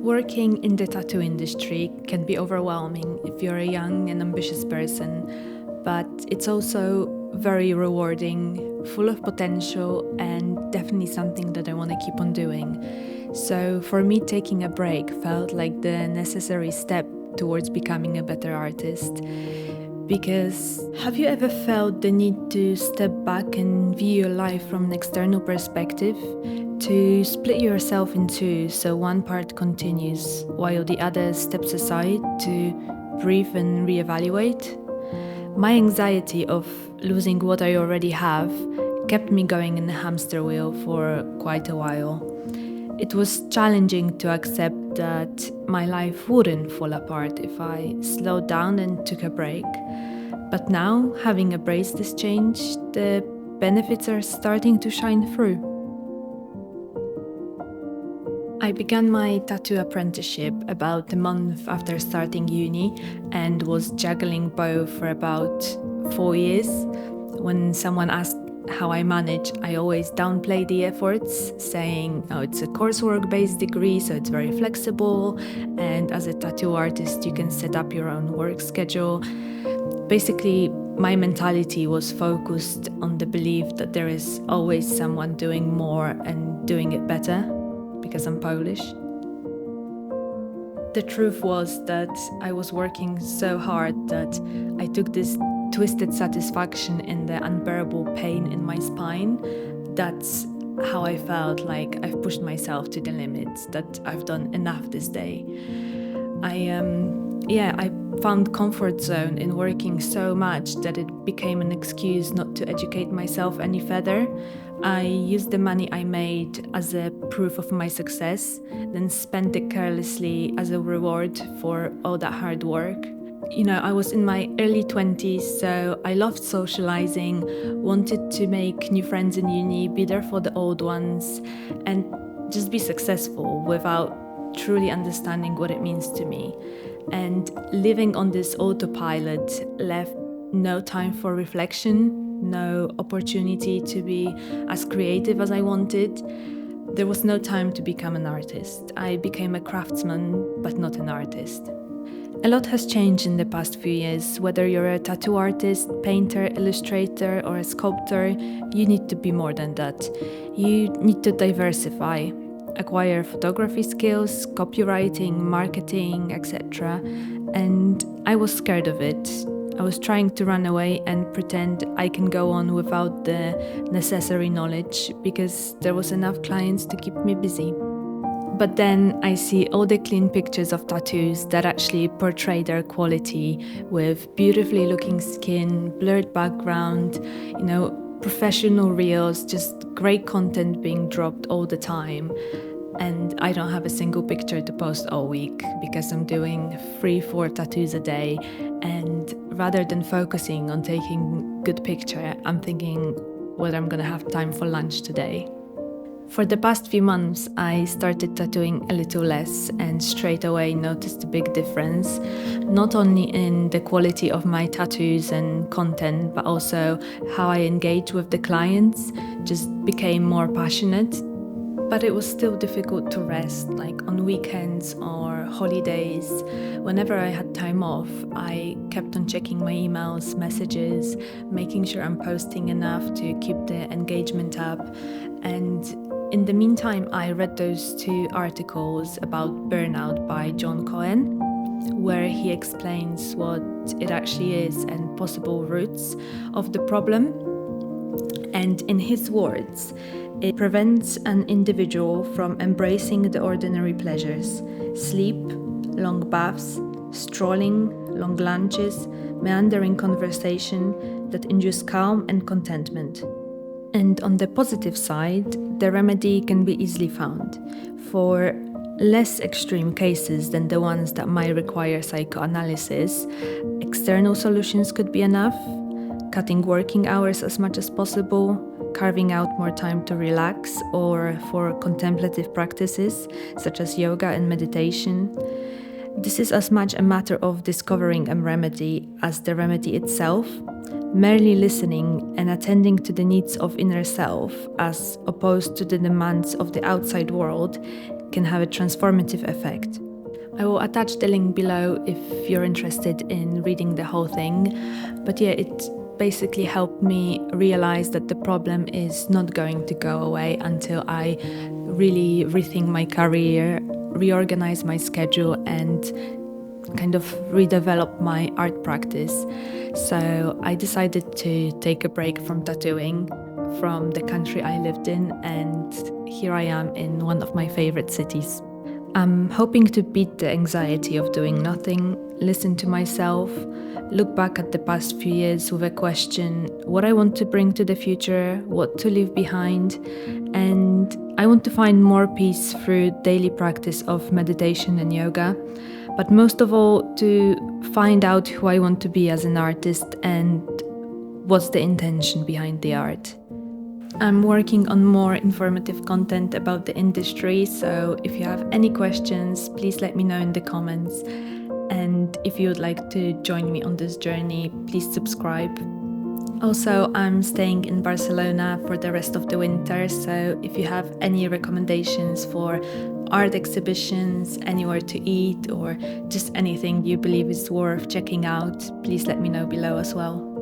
Working in the tattoo industry can be overwhelming if you're a young and ambitious person, but it's also very rewarding, full of potential, and definitely something that I want to keep on doing. So for me, taking a break felt like the necessary step towards becoming a better artist. Because have you ever felt the need to step back and view your life from an external perspective? To split yourself in two so one part continues while the other steps aside to breathe and reevaluate? My anxiety of losing what I already have kept me going in a hamster wheel for quite a while. It was challenging to accept that my life wouldn't fall apart if I slowed down and took a break. But now, having embraced this change, the benefits are starting to shine through. I began my tattoo apprenticeship about a month after starting uni and was juggling both for about 4 years. When someone asked how I manage, I always downplay the efforts, saying, oh, it's a coursework-based degree, so it's very flexible, and as a tattoo artist, you can set up your own work schedule. Basically, my mentality was focused on the belief that there is always someone doing more and doing it better, because I'm Polish. The truth was that I was working so hard that I took this twisted satisfaction in the unbearable pain in my spine. That's how I felt like I've pushed myself to the limits, that I've done enough this day. I found comfort zone in working so much that it became an excuse not to educate myself any further. I used the money I made as a proof of my success, then spent it carelessly as a reward for all that hard work. I was in my early 20s, so I loved socializing, wanted to make new friends in uni, be there for the old ones, and just be successful without truly understanding what it means to me. And living on this autopilot left no time for reflection, no opportunity to be as creative as I wanted. There was no time to become an artist. I became a craftsman, but not an artist. A lot has changed in the past few years. Whether you're a tattoo artist, painter, illustrator, or a sculptor, you need to be more than that. You need to diversify, acquire photography skills, copywriting, marketing, etc. And I was scared of it. I was trying to run away and pretend I can go on without the necessary knowledge because there was enough clients to keep me busy. But then I see all the clean pictures of tattoos that actually portray their quality with beautifully looking skin, blurred background, professional reels, just great content being dropped all the time. And I don't have a single picture to post all week because I'm doing 3-4 tattoos a day. And rather than focusing on taking good picture, I'm thinking whether I'm gonna have time for lunch today. For the past few months, I started tattooing a little less and straight away noticed a big difference, not only in the quality of my tattoos and content, but also how I engage with the clients, just became more passionate. But it was still difficult to rest, like on weekends or holidays. Whenever I had time off, I kept on checking my emails, messages, making sure I'm posting enough to keep the engagement up. And in the meantime, I read those 2 articles about burnout by John Cohen, where he explains what it actually is and possible roots of the problem. And in his words, it prevents an individual from embracing the ordinary pleasures: sleep, long baths, strolling, long lunches, meandering conversation that induce calm and contentment. And on the positive side, the remedy can be easily found. For less extreme cases than the ones that might require psychoanalysis, external solutions could be enough: cutting working hours as much as possible, carving out more time to relax, or for contemplative practices such as yoga and meditation. This is as much a matter of discovering a remedy as the remedy itself. Merely listening and attending to the needs of inner self, as opposed to the demands of the outside world, can have a transformative effect. I will attach the link below if you're interested in reading the whole thing. But yeah, it basically helped me realize that the problem is not going to go away until I really rethink my career, reorganize my schedule, and kind of redevelop my art practice. So I decided to take a break from tattooing from the country I lived in, and here I am in one of my favorite cities. I'm hoping to beat the anxiety of doing nothing, listen to myself, look back at the past few years with a question: what I want to bring to the future, what to leave behind, and I want to find more peace through daily practice of meditation and yoga, but most of all to find out who I want to be as an artist and what's the intention behind the art. I'm working on more informative content about the industry, so if you have any questions, please let me know in the comments. And if you would like to join me on this journey, please subscribe. Also, I'm staying in Barcelona for the rest of the winter, so if you have any recommendations for art exhibitions, anywhere to eat, or just anything you believe is worth checking out, please let me know below as well.